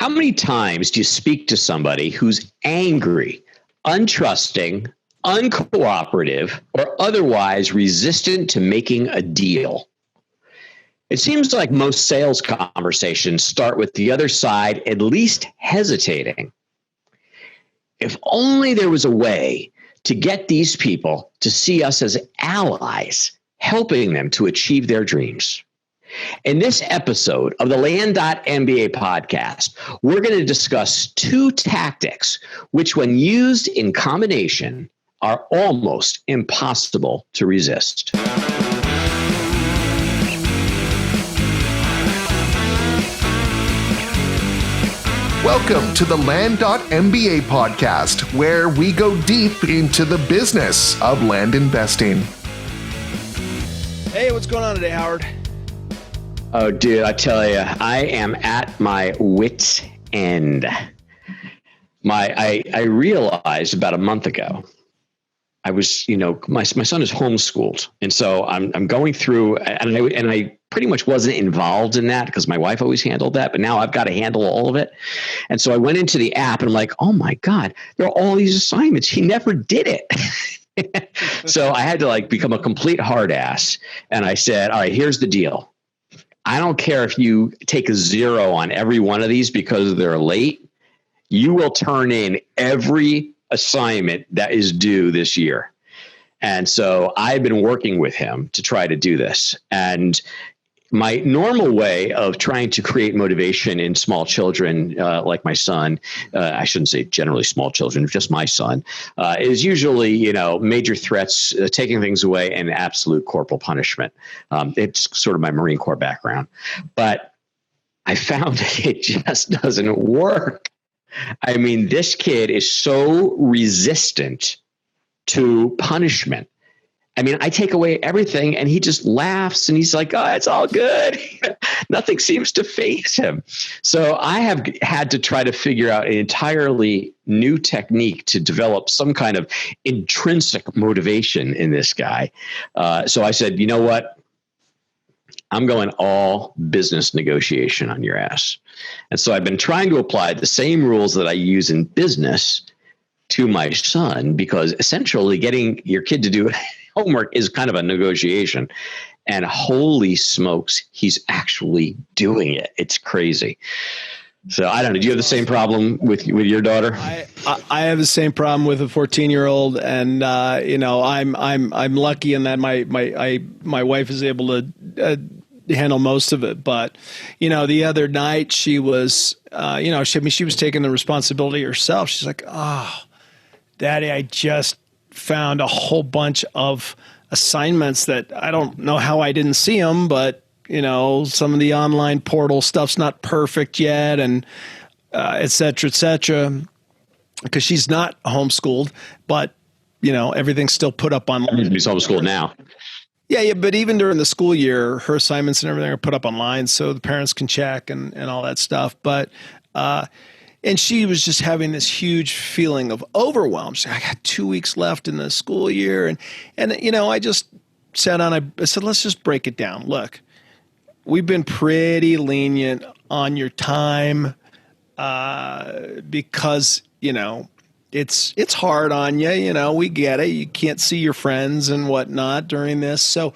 How many times do you speak to somebody who's angry, untrusting, uncooperative, or otherwise resistant to making a deal? It seems like most sales conversations start with the other side at least hesitating. If only there was a way to get these people to see us as allies, helping them to achieve their dreams. In this episode of the Land.MBA podcast, we're going to discuss two tactics which, when used in combination, are almost impossible to resist. Welcome to the Land.MBA podcast, where we go deep into the business of land investing. Hey, what's going on today, Howard? Oh, dude, I tell you, I am at my wit's end. I realized about a month ago, I was, my son is homeschooled. And so I'm going through, and I pretty much wasn't involved in that because my wife always handled that, but now I've got to handle all of it. And so I went into the app and I'm like, oh my God, there are all these assignments. He never did it. So I had to become a complete hard ass. And I said, all right, here's the deal. I don't care if you take a 0 on every one of these because they're late. You will turn in every assignment that is due this year. And so I've been working with him to try to do this. And my normal way of trying to create motivation in small children, like my son, I shouldn't say generally small children, just my son, is usually, major threats, taking things away, and absolute corporal punishment. It's sort of my Marine Corps background. But I found it just doesn't work. I mean, this kid is so resistant to punishment. I mean, I take away everything and he just laughs and he's like, oh, it's all good. Nothing seems to faze him. So I have had to try to figure out an entirely new technique to develop some kind of intrinsic motivation in this guy. So I said, you know what? I'm going all business negotiation on your ass. And so I've been trying to apply the same rules that I use in business to my son, because essentially getting your kid to do homework is kind of a negotiation. And holy smokes, he's actually doing it. It's crazy. So I don't know. Do you have the same problem with your daughter? I have the same problem with a 14-year-old, and I'm lucky in that my wife is able to handle most of it. But the other night she was she was taking the responsibility herself. She's like, "Oh, Daddy, I just found a whole bunch of assignments that I don't know how I didn't see them, but some of the online portal stuff's not perfect yet, and et cetera, because she's not homeschooled, but everything's still put up online. She's homeschooled now. Yeah, but even during the school year, her assignments and everything are put up online so the parents can check and all that stuff. But and she was just having this huge feeling of overwhelm. She's like, I got 2 weeks left in the school year, and I just sat down. I said, let's just break it down. Look, we've been pretty lenient on your time because it's hard on you. We get it. You can't see your friends and whatnot during this, so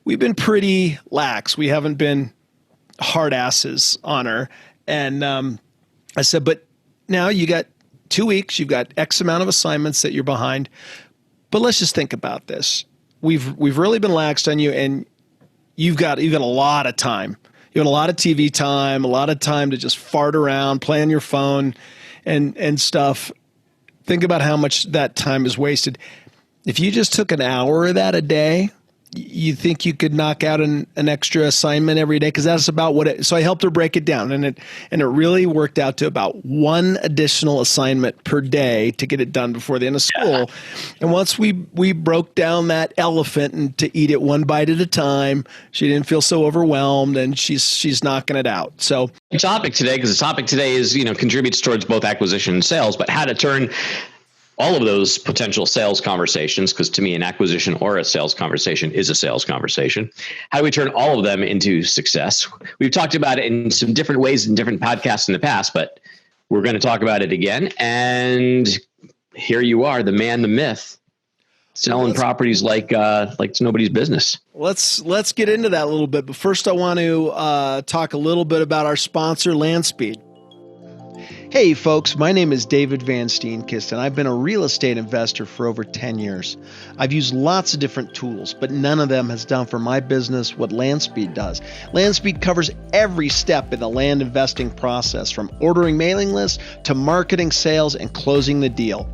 we've been pretty lax. We haven't been hard asses on her. And I said, but now you got 2 weeks. You've got X amount of assignments that you're behind. But let's just think about this. We've really been laxed on you, and you've got a lot of time. You have a lot of TV time, a lot of time to just fart around, play on your phone, and stuff. Think about how much that time is wasted. If you just took an hour of that a day, you think you could knock out an extra assignment every day? Because that's about what it. So I helped her break it down, and it really worked out to about one additional assignment per day to get it done before the end of school. Yeah. And once we broke down that elephant and to eat it one bite at a time, she didn't feel so overwhelmed, and she's knocking it out. So the topic today is contributes towards both acquisition and sales, but how to turn all of those potential sales conversations, because to me, an acquisition or a sales conversation is a sales conversation. How do we turn all of them into success? We've talked about it in some different ways in different podcasts in the past, but we're going to talk about it again. And here you are, the man, the myth, selling properties like it's nobody's business. Let's get into that a little bit. But first, I want to talk a little bit about our sponsor, Land.MBA. Hey folks, my name is David Van Steenkist, and I've been a real estate investor for over 10 years. I've used lots of different tools, but none of them has done for my business what Land.MBA does. Land.MBA covers every step in the land investing process, from ordering mailing lists to marketing, sales, and closing the deal.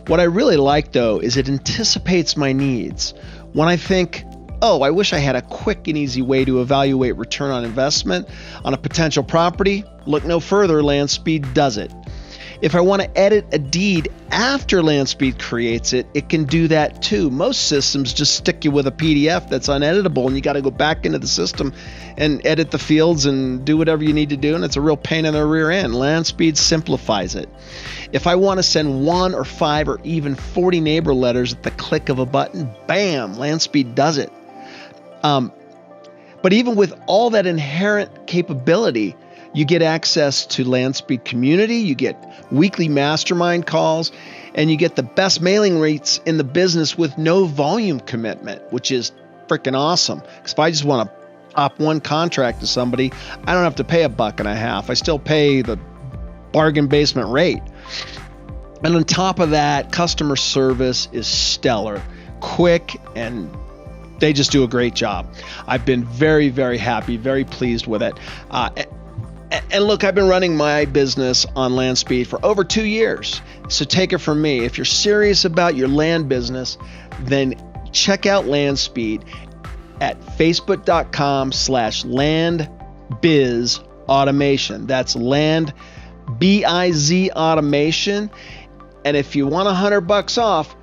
What I really like, though, is it anticipates my needs. When I think, oh, I wish I had a quick and easy way to evaluate return on investment on a potential property, look no further, Land.MBA does it. If I want to edit a deed after Land.MBA creates it, it can do that too. Most systems just stick you with a PDF that's uneditable, and you got to go back into the system and edit the fields and do whatever you need to do, and it's a real pain in the rear end. Land.MBA simplifies it. If I want to send 1 or 5 or even 40 neighbor letters at the click of a button, bam, Land.MBA does it. But even with all that inherent capability, you get access to Land.MBA community, you get weekly mastermind calls, and you get the best mailing rates in the business with no volume commitment, which is freaking awesome. Because if I just want to pop one contract to somebody, I don't have to pay $1.50. I still pay the bargain basement rate. And on top of that, customer service is stellar, quick, and they just do a great job. I've been very, very happy, very pleased with it. And look, I've been running my business on Land.MBA for over 2 years. So take it from me. If you're serious about your land business, then check out Land.MBA at facebook.com/landbizautomation. That's Land, B-I-Z automation. And if you want $100 off,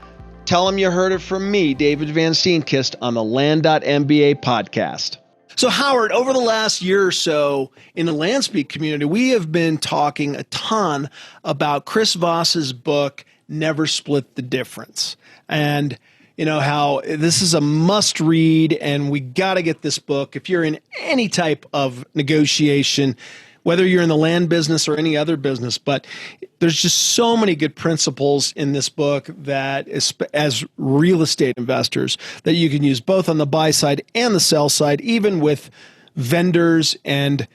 tell them you heard it from me, David Van Steenkist, on the Land.MBA podcast. So Howard, over the last year or so in the Land.MBA community, we have been talking a ton about Chris Voss's book, Never Split the Difference. And you know how this is a must read, and we got to get this book. If you're in any type of negotiation, whether you're in the land business or any other business, but there's just so many good principles in this book that as real estate investors that you can use both on the buy side and the sell side, even with vendors and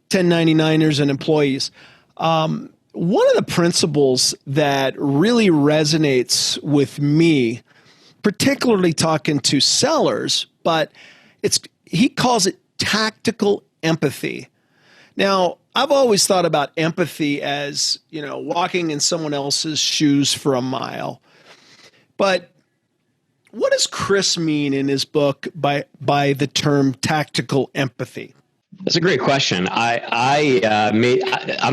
1099ers and employees. One of the principles that really resonates with me, particularly talking to sellers, but he calls it tactical empathy. Now, I've always thought about empathy as, walking in someone else's shoes for a mile. But what does Chris mean in his book by the term tactical empathy? That's a great question. I'm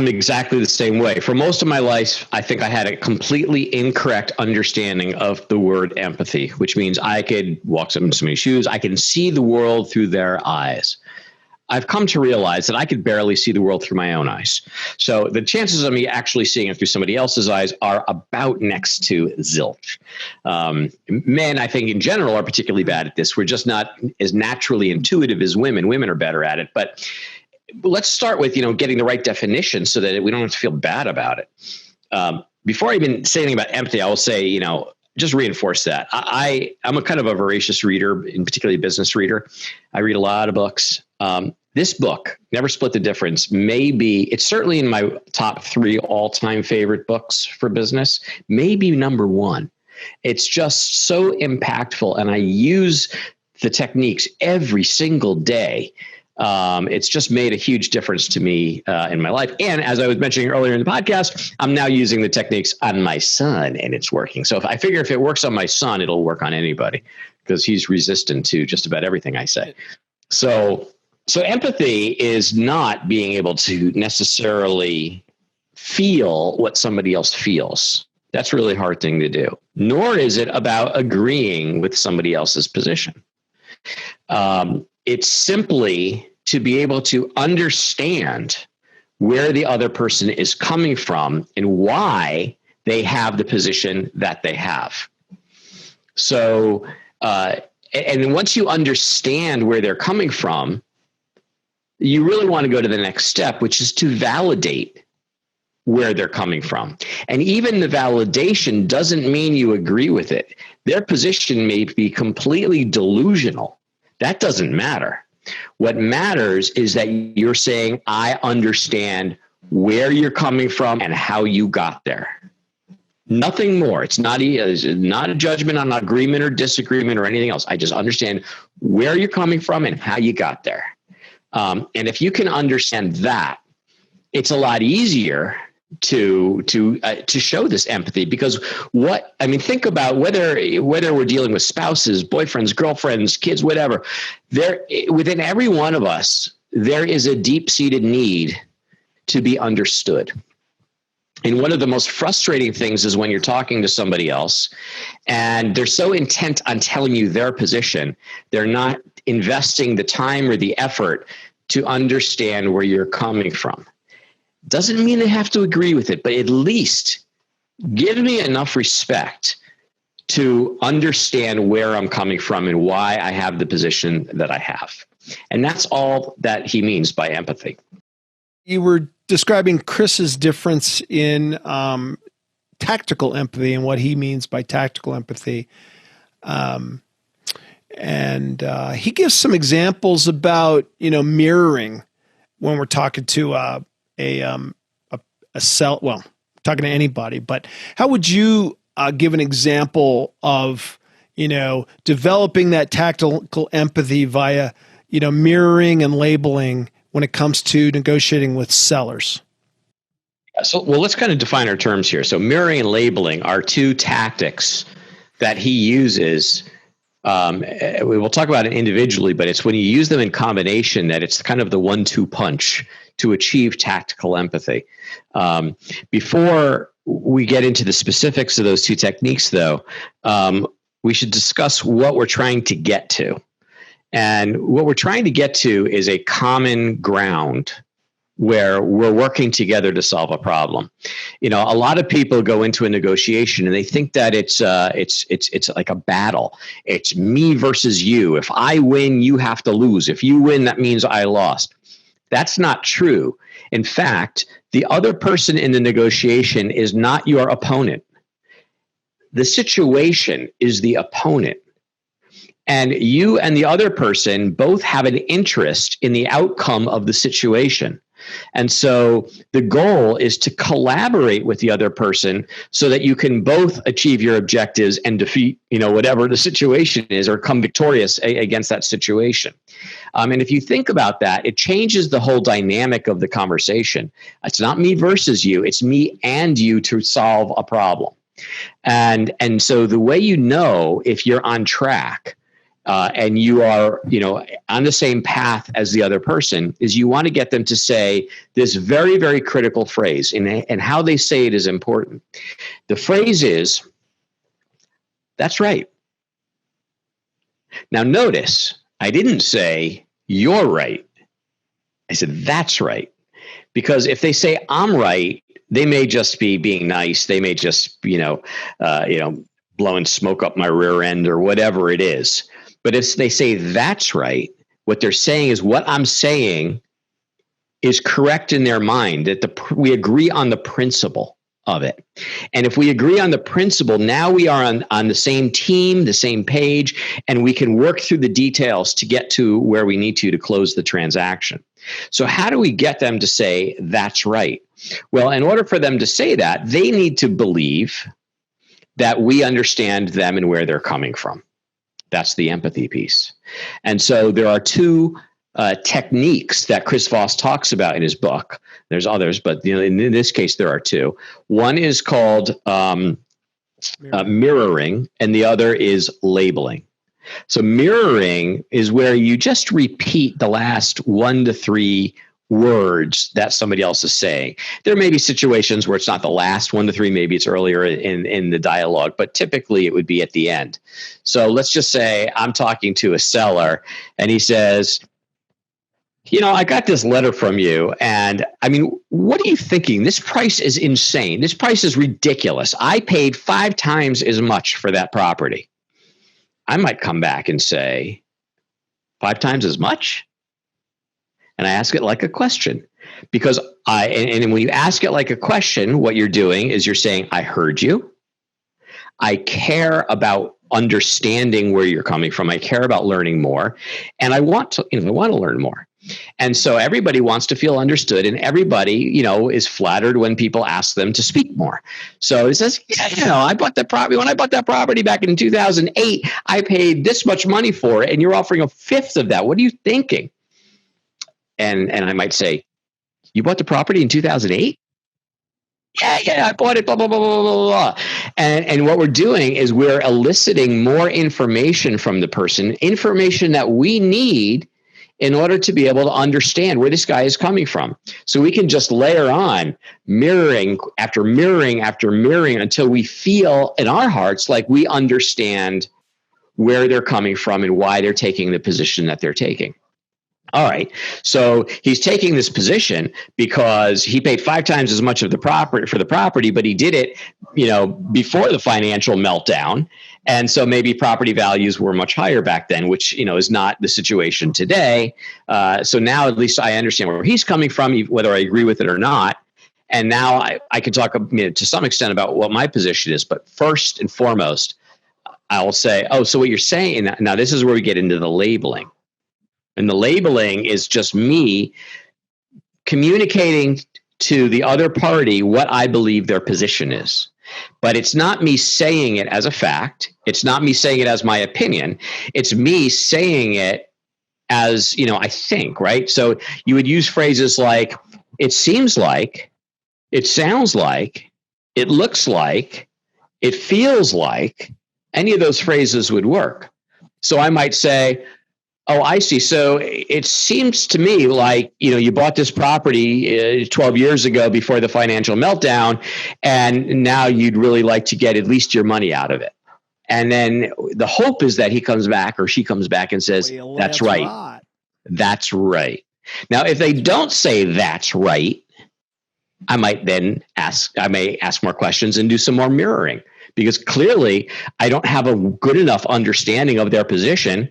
exactly the same way. For most of my life, I think I had a completely incorrect understanding of the word empathy, which means I could walk in somebody's shoes. I can see the world through their eyes. I've come to realize that I could barely see the world through my own eyes. So the chances of me actually seeing it through somebody else's eyes are about next to zilch. Men, I think in general, are particularly bad at this. We're just not as naturally intuitive as women. Women are better at it. But let's start with, getting the right definition so that we don't have to feel bad about it. Before I even say anything about empathy, I will say, just reinforce that. I'm a kind of a voracious reader, in particularly a business reader. I read a lot of books. This book, Never Split the Difference, it's certainly in my top 3 all-time favorite books for business, maybe number 1. It's just so impactful, and I use the techniques every single day. It's just made a huge difference to me in my life. And as I was mentioning earlier in the podcast, I'm now using the techniques on my son, and it's working. So I figure if it works on my son, it'll work on anybody, because he's resistant to just about everything I say. So empathy is not being able to necessarily feel what somebody else feels. That's a really hard thing to do. Nor is it about agreeing with somebody else's position. It's simply to be able to understand where the other person is coming from and why they have the position that they have. So, and once you understand where they're coming from, you really want to go to the next step, which is to validate where they're coming from. And even the validation doesn't mean you agree with it. Their position may be completely delusional. That doesn't matter. What matters is that you're saying, I understand where you're coming from and how you got there. Nothing more. It's not a judgment on agreement or disagreement or anything else. I just understand where you're coming from and how you got there. And if you can understand that, it's a lot easier to show this empathy, because think about whether we're dealing with spouses, boyfriends, girlfriends, kids, whatever, within every one of us, there is a deep-seated need to be understood. And one of the most frustrating things is when you're talking to somebody else and they're so intent on telling you their position, they're not investing the time or the effort to understand where you're coming from. Doesn't mean they have to agree with it, but at least give me enough respect to understand where I'm coming from and why I have the position that I have. And that's all that he means by empathy. You were describing Chris's difference in tactical empathy and what he means by tactical empathy. And he gives some examples about, mirroring when we're talking to a cell, well, talking to anybody, but how would you give an example of, developing that tactical empathy via, mirroring and labeling when it comes to negotiating with sellers? Well, let's kind of define our terms here. So mirroring and labeling are two tactics that he uses. We will talk about it individually, but it's when you use them in combination that it's kind of the 1-2 punch to achieve tactical empathy. Before we get into the specifics of those two techniques, though, we should discuss what we're trying to get to. And what we're trying to get to is a common ground where we're working together to solve a problem. A lot of people go into a negotiation and they think that it's like a battle. It's me versus you. If I win, you have to lose. If you win, that means I lost. That's not true. In fact, the other person in the negotiation is not your opponent. The situation is the opponent. And you and the other person both have an interest in the outcome of the situation. And so the goal is to collaborate with the other person so that you can both achieve your objectives and defeat, whatever the situation is, or come victorious against that situation. And if you think about that, it changes the whole dynamic of the conversation. It's not me versus you. It's me and you to solve a problem. And so the way if you're on track, and you are, on the same path as the other person, is you want to get them to say this very, very critical phrase, and how they say it is important. The phrase is, "That's right." Now notice, I didn't say, "You're right." I said, "That's right." Because if they say, "I'm right," they may just be being nice. They may just, blowing smoke up my rear end or whatever it is. But if they say that's right, what they're saying is what I'm saying is correct in their mind, that we agree on the principle of it. And if we agree on the principle, now we are on the same team, the same page, and we can work through the details to get to where we need to close the transaction. So how do we get them to say that's right? Well, in order for them to say that, they need to believe that we understand them and where they're coming from. That's the empathy piece. And so there are two techniques that Chris Voss talks about in his book. There's others, but in this case, there are two. One is called mirroring, and the other is labeling. So mirroring is where you just repeat the last 1 to 3 words that somebody else is saying. There may be situations where it's not the last 1 to 3, maybe it's earlier in the dialogue, but typically it would be at the end. So let's just say I'm talking to a seller and he says, I got this letter from you, and I mean, what are you thinking? This price is insane. This price is ridiculous. I paid 5 times as much for that property. I might come back and say, 5 times as much? And I ask it like a question, because and when you ask it like a question, what you're doing is you're saying, I heard you. I care about understanding where you're coming from. I care about learning more, and I want to learn more. And so everybody wants to feel understood, and everybody, is flattered when people ask them to speak more. So it says, I bought that property. When I bought that property back in 2008, I paid this much money for it, and you're offering 1/5 of that. What are you thinking? And I might say, you bought the property in 2008? Yeah, I bought it, blah, blah, blah, blah, blah, blah. And what we're doing is we're eliciting more information from the person, information that we need in order to be able to understand where this guy is coming from. So we can just layer on mirroring after mirroring after mirroring until we feel in our hearts like we understand where they're coming from and why they're taking the position that they're taking. All right. So he's taking this position because he paid 5 times as much of the property, but he did it, before the financial meltdown. And so maybe property values were much higher back then, which, is not the situation today. So now at least I understand where he's coming from, whether I agree with it or not. And now I can talk to some extent about what my position is. But first and foremost, I'll say, so what you're saying, now this is where we get into the labeling. And the labeling is just me communicating to the other party what I believe their position is. But it's not me saying it as a fact. It's not me saying it as my opinion. It's me saying it as, I think, right? So you would use phrases like, it seems like, it sounds like, it looks like, it feels like. Any of those phrases would work. So I might say, oh, I see. So it seems to me like, you bought this property 12 years ago before the financial meltdown, and now you'd really like to get at least your money out of it. And then the hope is that he comes back or she comes back and says, that's right. That's right. Now, if they don't say that's right, I may ask more questions and do some more mirroring, because clearly I don't have a good enough understanding of their position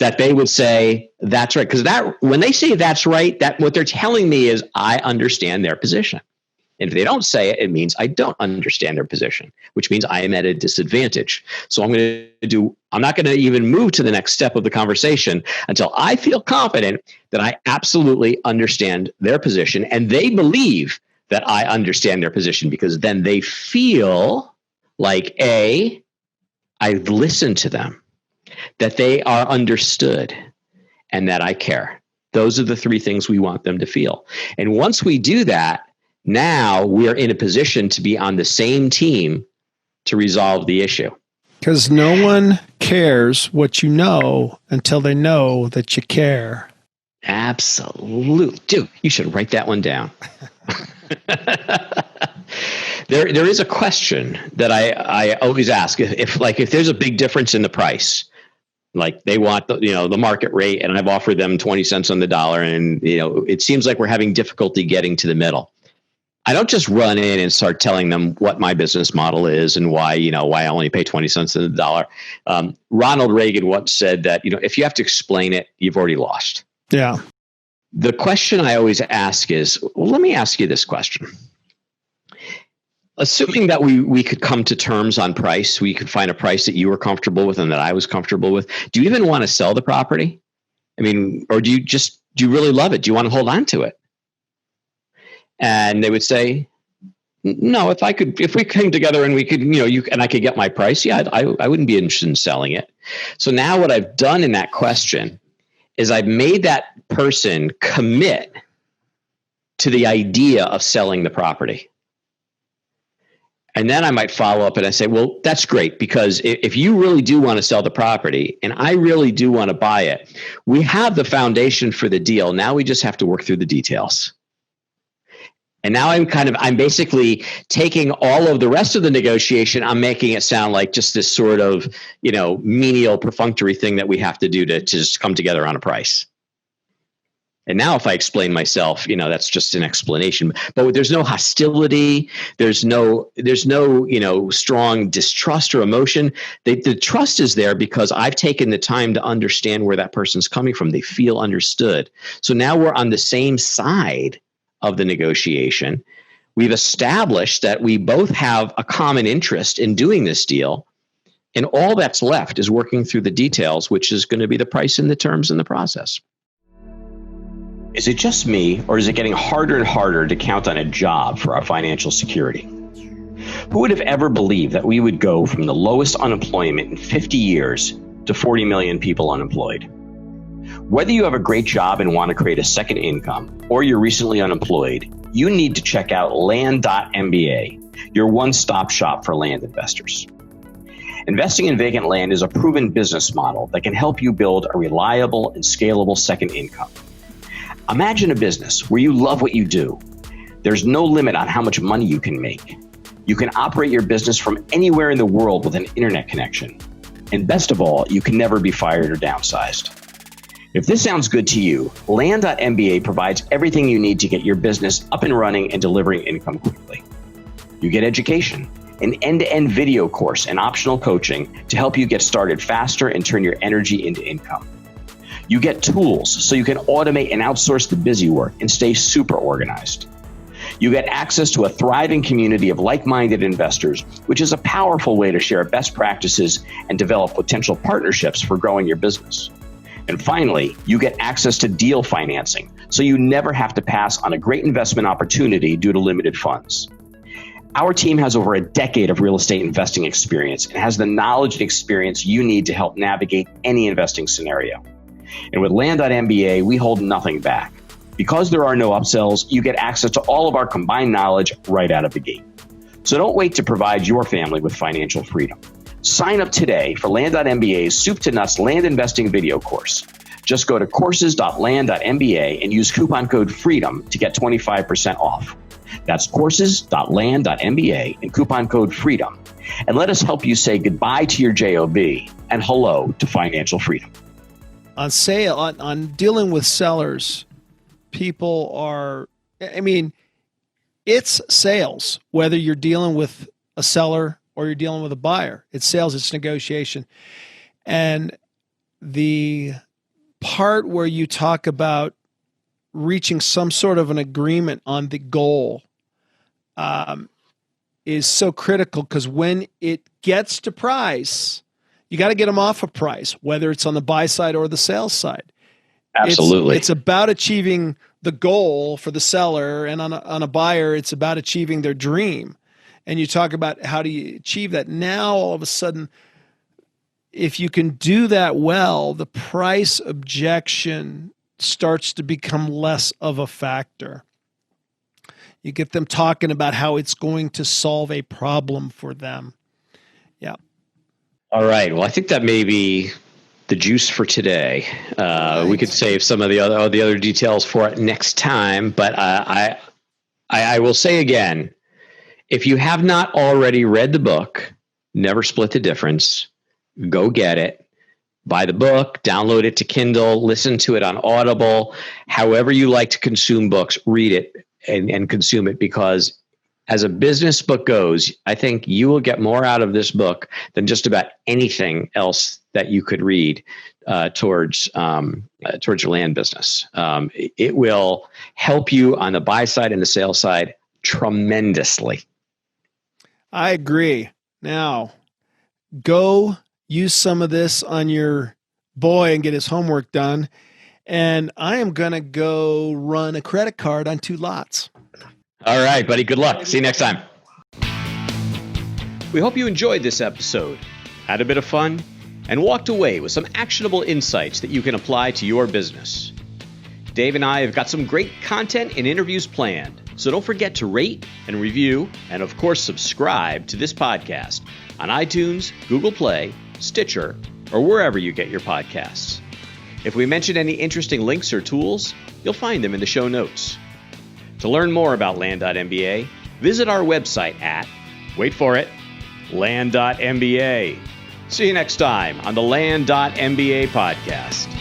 that they would say that's right. Because when they say that's right, that what they're telling me is I understand their position. And if they don't say it, it means I don't understand their position, which means I am at a disadvantage. So I'm not going to even move to the next step of the conversation until I feel confident that I absolutely understand their position and they believe that I understand their position, because then they feel like I've listened to them, that they are understood, and that I care. Those are the 3 things we want them to feel. And once we do that, now we are in a position to be on the same team to resolve the issue. Because no one cares what you know until they know that you care. Absolutely. Dude, you should write that one down. There is a question that I always ask. If there's a big difference in the price, like they want the market rate, and I've offered them 20 cents on the dollar, and it seems like we're having difficulty getting to the middle. I don't just run in and start telling them what my business model is and why I only pay 20 cents on the dollar. Ronald Reagan once said that if you have to explain it, you've already lost. Yeah. The question I always ask is, well, let me ask you this question. Assuming that we could come to terms on price, we could find a price that you were comfortable with and that I was comfortable with. Do you even want to sell the property? I mean, or do you really love it? Do you want to hold on to it? And they would say, no, if we came together and we could, and I could get my price, yeah, I wouldn't be interested in selling it. So now what I've done in that question is I've made that person commit to the idea of selling the property. And then I might follow up and I say, well, that's great, because if you really do want to sell the property and I really do want to buy it, we have the foundation for the deal. Now we just have to work through the details. And now I'm basically taking all of the rest of the negotiation. I'm making it sound like just this sort of, menial, perfunctory thing that we have to do to just come together on a price. And now if I explain myself, that's just an explanation. But there's no hostility. There's no, strong distrust or emotion. The trust is there because I've taken the time to understand where that person's coming from. They feel understood. So now we're on the same side of the negotiation. We've established that we both have a common interest in doing this deal. And all that's left is working through the details, which is going to be the price and the terms and the process. Is it just me, or is it getting harder and harder to count on a job for our financial security? Who would have ever believed that we would go from the lowest unemployment in 50 years to 40 million people unemployed? Whether you have a great job and want to create a second income, or you're recently unemployed, you need to check out Land.MBA, your one-stop shop for land investors. Investing in vacant land is a proven business model that can help you build a reliable and scalable second income. Imagine a business where you love what you do. There's no limit on how much money you can make. You can operate your business from anywhere in the world with an internet connection. And best of all, you can never be fired or downsized. If this sounds good to you, Land.MBA provides everything you need to get your business up and running and delivering income quickly. You get education, an end-to-end video course and optional coaching to help you get started faster and turn your energy into income. You get tools so you can automate and outsource the busy work and stay super organized. You get access to a thriving community of like-minded investors, which is a powerful way to share best practices and develop potential partnerships for growing your business. And finally, you get access to deal financing, so you never have to pass on a great investment opportunity due to limited funds. Our team has over a decade of real estate investing experience and has the knowledge and experience you need to help navigate any investing scenario. And with Land.MBA, we hold nothing back. Because there are no upsells, you get access to all of our combined knowledge right out of the gate. So don't wait to provide your family with financial freedom. Sign up today for Land.MBA's Soup to Nuts Land Investing video course. Just go to courses.land.mba and use coupon code FREEDOM to get 25% off. That's courses.land.mba and coupon code FREEDOM. And let us help you say goodbye to your JOB and hello to financial freedom. On dealing with sellers, people are, it's sales, whether you're dealing with a seller or you're dealing with a buyer. It's sales, it's negotiation. And the part where you talk about reaching some sort of an agreement on the goal is so critical, because when it gets to price, you got to get them off a price, whether it's on the buy side or the sales side. Absolutely. It's about achieving the goal for the seller, and on a buyer, it's about achieving their dream. And you talk about how do you achieve that. Now, all of a sudden, if you can do that well, the price objection starts to become less of a factor. You get them talking about how it's going to solve a problem for them. Yeah. All right. Well, I think that may be the juice for today. We could save some of the other details for it next time. But I will say again, if you have not already read the book, Never Split the Difference, go get it. Buy the book, download it to Kindle, listen to it on Audible. However you like to consume books, read it and consume it, because as a business book goes, I think you will get more out of this book than just about anything else that you could read towards your land business. It will help you on the buy side and the sales side tremendously. I agree. Now, go use some of this on your boy and get his homework done. And I am going to go run a credit card on 2 lots. All right, buddy. Good luck. See you next time. We hope you enjoyed this episode, had a bit of fun, and walked away with some actionable insights that you can apply to your business. Dave and I have got some great content and interviews planned, so don't forget to rate and review, and of course, subscribe to this podcast on iTunes, Google Play, Stitcher, or wherever you get your podcasts. If we mention any interesting links or tools, you'll find them in the show notes. To learn more about Land.MBA, visit our website at, wait for it, Land.MBA. See you next time on the Land.MBA Podcast.